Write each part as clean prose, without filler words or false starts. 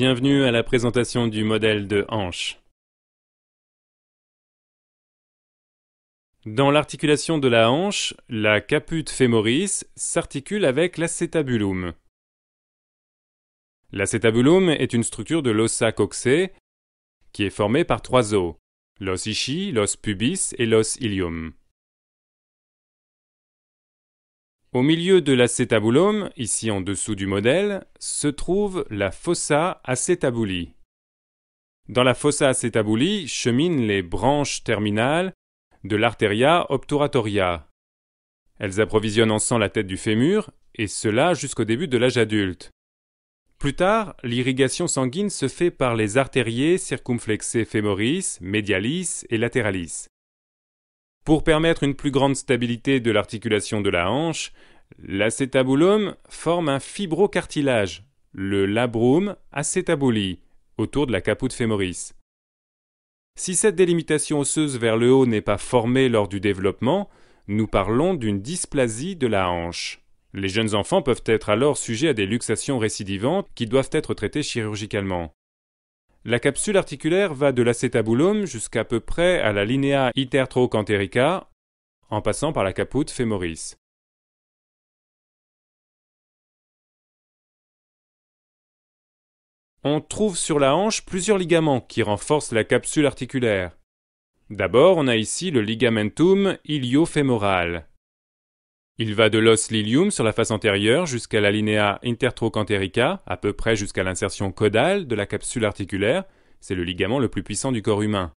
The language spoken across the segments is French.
Bienvenue à la présentation du modèle de hanche. Dans l'articulation de la hanche, la caput femoris s'articule avec l'acétabulum. L'acétabulum est une structure de l'ossa coxae qui est formée par trois os, l'os ischii, l'os pubis et l'os ilium. Au milieu de l'acétabulum, ici en dessous du modèle, se trouve la fossa acetabuli. Dans la fossa acetabuli cheminent les branches terminales de l'arteria obturatoria. Elles approvisionnent en sang la tête du fémur, et cela jusqu'au début de l'âge adulte. Plus tard, l'irrigation sanguine se fait par les artériées circumflexées femoris, medialis et lateralis. Pour permettre une plus grande stabilité de l'articulation de la hanche, l'acétabulum forme un fibrocartilage, le labrum acetabuli, autour de la caput femoris. Si cette délimitation osseuse vers le haut n'est pas formée lors du développement, nous parlons d'une dysplasie de la hanche. Les jeunes enfants peuvent être alors sujets à des luxations récidivantes qui doivent être traitées chirurgicalement. La capsule articulaire va de l'acétabulum jusqu'à peu près à la linea intertrocantérica, en passant par la caput femoris. On trouve sur la hanche plusieurs ligaments qui renforcent la capsule articulaire. D'abord, on a ici le ligamentum iliofémoral. Il va de l'os lilium sur la face antérieure jusqu'à la linea intertrocantérica, à peu près jusqu'à l'insertion caudale de la capsule articulaire. C'est le ligament le plus puissant du corps humain.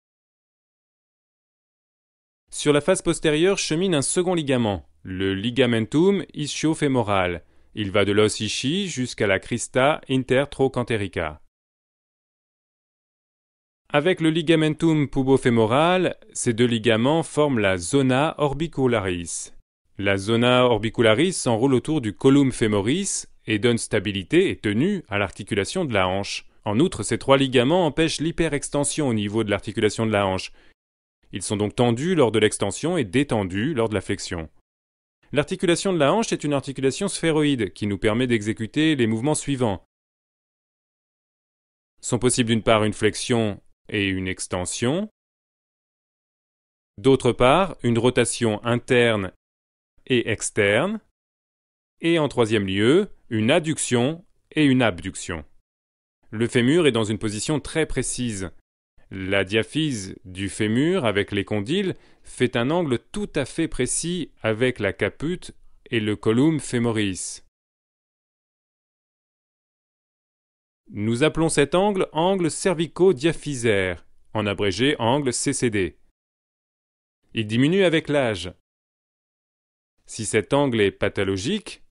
Sur la face postérieure chemine un second ligament, le ligamentum ischio-fémoral. Il va de l'os ischii jusqu'à la crista intertrocantérica. Avec le ligamentum pubofémoral, ces deux ligaments forment la zona orbicularis. La zona orbicularis s'enroule autour du collum femoris et donne stabilité et tenue à l'articulation de la hanche. En outre, ces trois ligaments empêchent l'hyperextension au niveau de l'articulation de la hanche. Ils sont donc tendus lors de l'extension et détendus lors de la flexion. L'articulation de la hanche est une articulation sphéroïde qui nous permet d'exécuter les mouvements suivants. Sont possibles d'une part une flexion et une extension, d'autre part une rotation interne et externe, et en troisième lieu une adduction et une abduction. Le fémur est dans une position très précise. La diaphyse du fémur avec les condyles fait un angle tout à fait précis avec la caput et le collum femoris. Nous appelons cet angle angle cervico-diaphysaire, en abrégé angle CCD. Il diminue avec l'âge. Si cet angle est pathologique,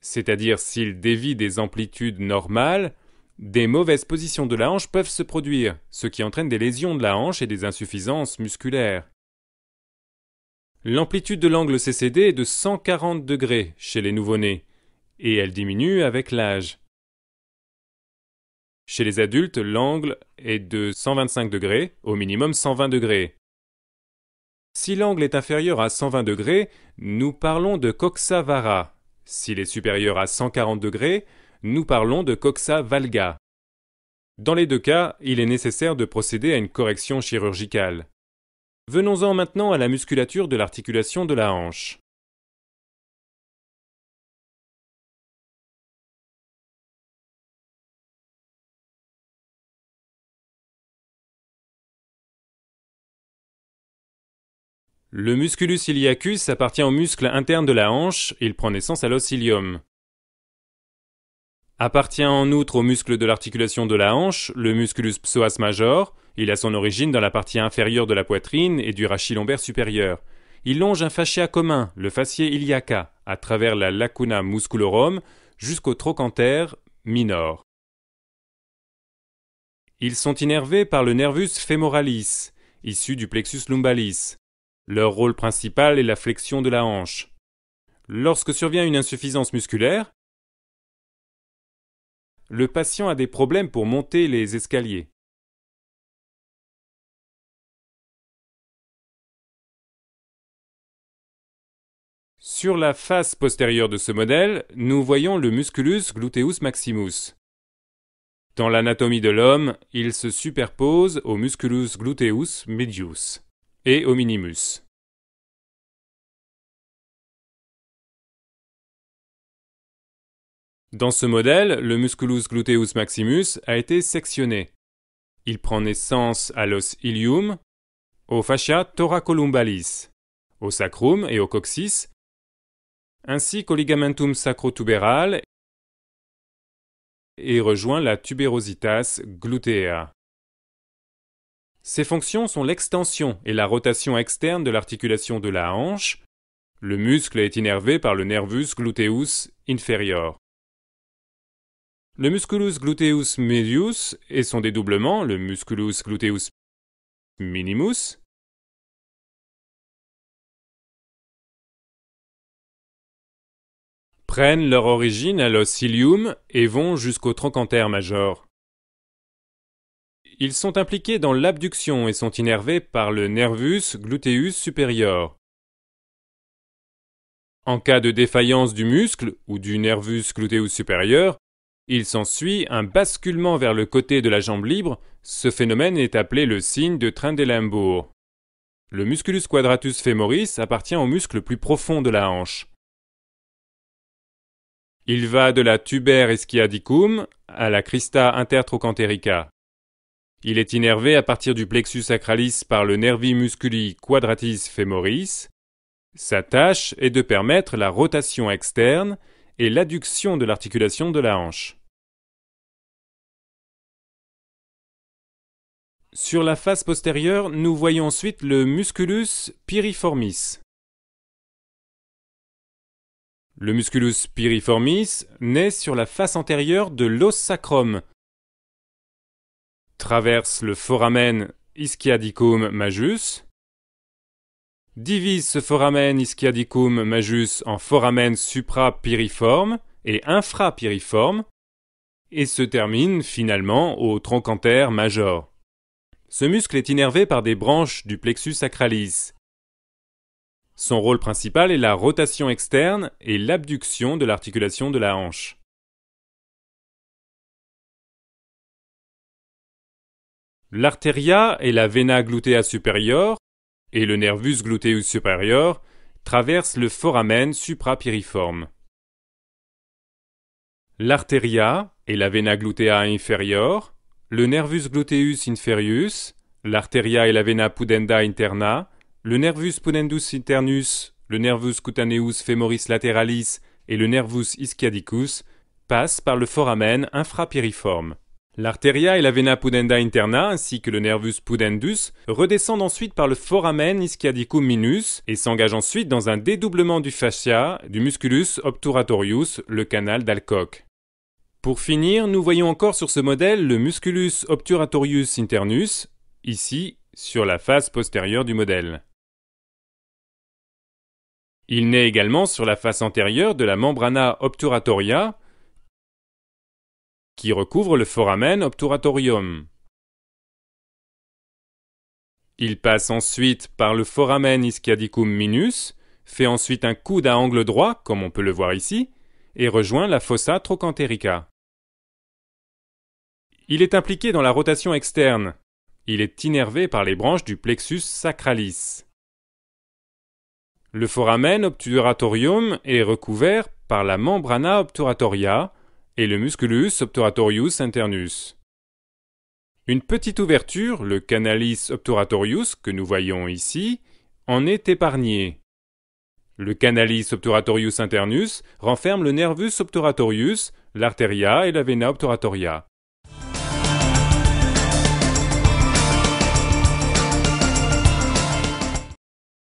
c'est-à-dire s'il dévie des amplitudes normales, des mauvaises positions de la hanche peuvent se produire, ce qui entraîne des lésions de la hanche et des insuffisances musculaires. L'amplitude de l'angle CCD est de 140 degrés chez les nouveau-nés, et elle diminue avec l'âge. Chez les adultes, l'angle est de 125 degrés, au minimum 120 degrés. Si l'angle est inférieur à 120 degrés, nous parlons de coxa vara. S'il est supérieur à 140 degrés, nous parlons de coxa valga. Dans les deux cas, il est nécessaire de procéder à une correction chirurgicale. Venons-en maintenant à la musculature de l'articulation de la hanche. Le musculus iliacus appartient au muscle interne de la hanche, il prend naissance à l'os ilium. Appartient en outre au muscle de l'articulation de la hanche, le musculus psoas major. Il a son origine dans la partie inférieure de la poitrine et du rachis lombaire supérieur. Il longe un fascia commun, le fasciae iliaca, à travers la lacuna musculorum jusqu'au trochanter minor. Ils sont innervés par le nervus femoralis, issu du plexus lumbalis. Leur rôle principal est la flexion de la hanche. Lorsque survient une insuffisance musculaire, le patient a des problèmes pour monter les escaliers. Sur la face postérieure de ce modèle, nous voyons le musculus gluteus maximus. Dans l'anatomie de l'homme, il se superpose au musculus gluteus medius et au minimus. Dans ce modèle, le musculus gluteus maximus a été sectionné. Il prend naissance à l'os ilium, au fascia thoracolumbalis, au sacrum et au coccyx, ainsi qu'au ligamentum sacrotuberal et rejoint la tuberositas glutea. Ses fonctions sont l'extension et la rotation externe de l'articulation de la hanche. Le muscle est innervé par le nervus gluteus inferior. Le musculus gluteus medius et son dédoublement, le musculus gluteus minimus, prennent leur origine à l'os ilium et vont jusqu'au trochanter major. Ils sont impliqués dans l'abduction et sont innervés par le nervus gluteus superior. En cas de défaillance du muscle ou du nervus gluteus supérieur, il s'ensuit un basculement vers le côté de la jambe libre. Ce phénomène est appelé le signe de Trendelenburg. Le musculus quadratus femoris appartient au muscle plus profond de la hanche. Il va de la tuber ischiadicum à la crista intertrochanterica. Il est innervé à partir du plexus sacralis par le nervi musculi quadratis femoris. Sa tâche est de permettre la rotation externe et l'adduction de l'articulation de la hanche. Sur la face postérieure, nous voyons ensuite le musculus piriformis. Le musculus piriformis naît sur la face antérieure de l'os sacrum, traverse le foramen ischiadicum majus, divise ce foramen ischiadicum majus en foramen suprapiriforme et infrapiriforme et se termine finalement au trochanter major. Ce muscle est innervé par des branches du plexus sacralis. Son rôle principal est la rotation externe et l'abduction de l'articulation de la hanche. L'arteria et la vena glutea superior et le nervus gluteus superior traversent le foramen suprapiriforme. L'arteria et la vena glutea inferior, le nervus gluteus inferius, l'arteria et la vena pudenda interna, le nervus pudendus internus, le nervus cutaneus femoris lateralis et le nervus ischiadicus passent par le foramen infrapiriforme. L'arteria et la vena pudenda interna ainsi que le nervus pudendus redescendent ensuite par le foramen ischiadicum minus et s'engagent ensuite dans un dédoublement du fascia du musculus obturatorius, le canal d'Alcock. Pour finir, nous voyons encore sur ce modèle le musculus obturatorius internus, ici sur la face postérieure du modèle. Il naît également sur la face antérieure de la membrana obturatoria qui recouvre le foramen obturatorium. Il passe ensuite par le foramen ischiadicum minus, fait ensuite un coude à angle droit, comme on peut le voir ici, et rejoint la fossa trochanterica. Il est impliqué dans la rotation externe. Il est innervé par les branches du plexus sacralis. Le foramen obturatorium est recouvert par la membrana obturatoria et le musculus obturatorius internus. Une petite ouverture, le canalis obturatorius, que nous voyons ici, en est épargnée. Le canalis obturatorius internus renferme le nervus obturatorius, l'arteria et la vena obturatoria.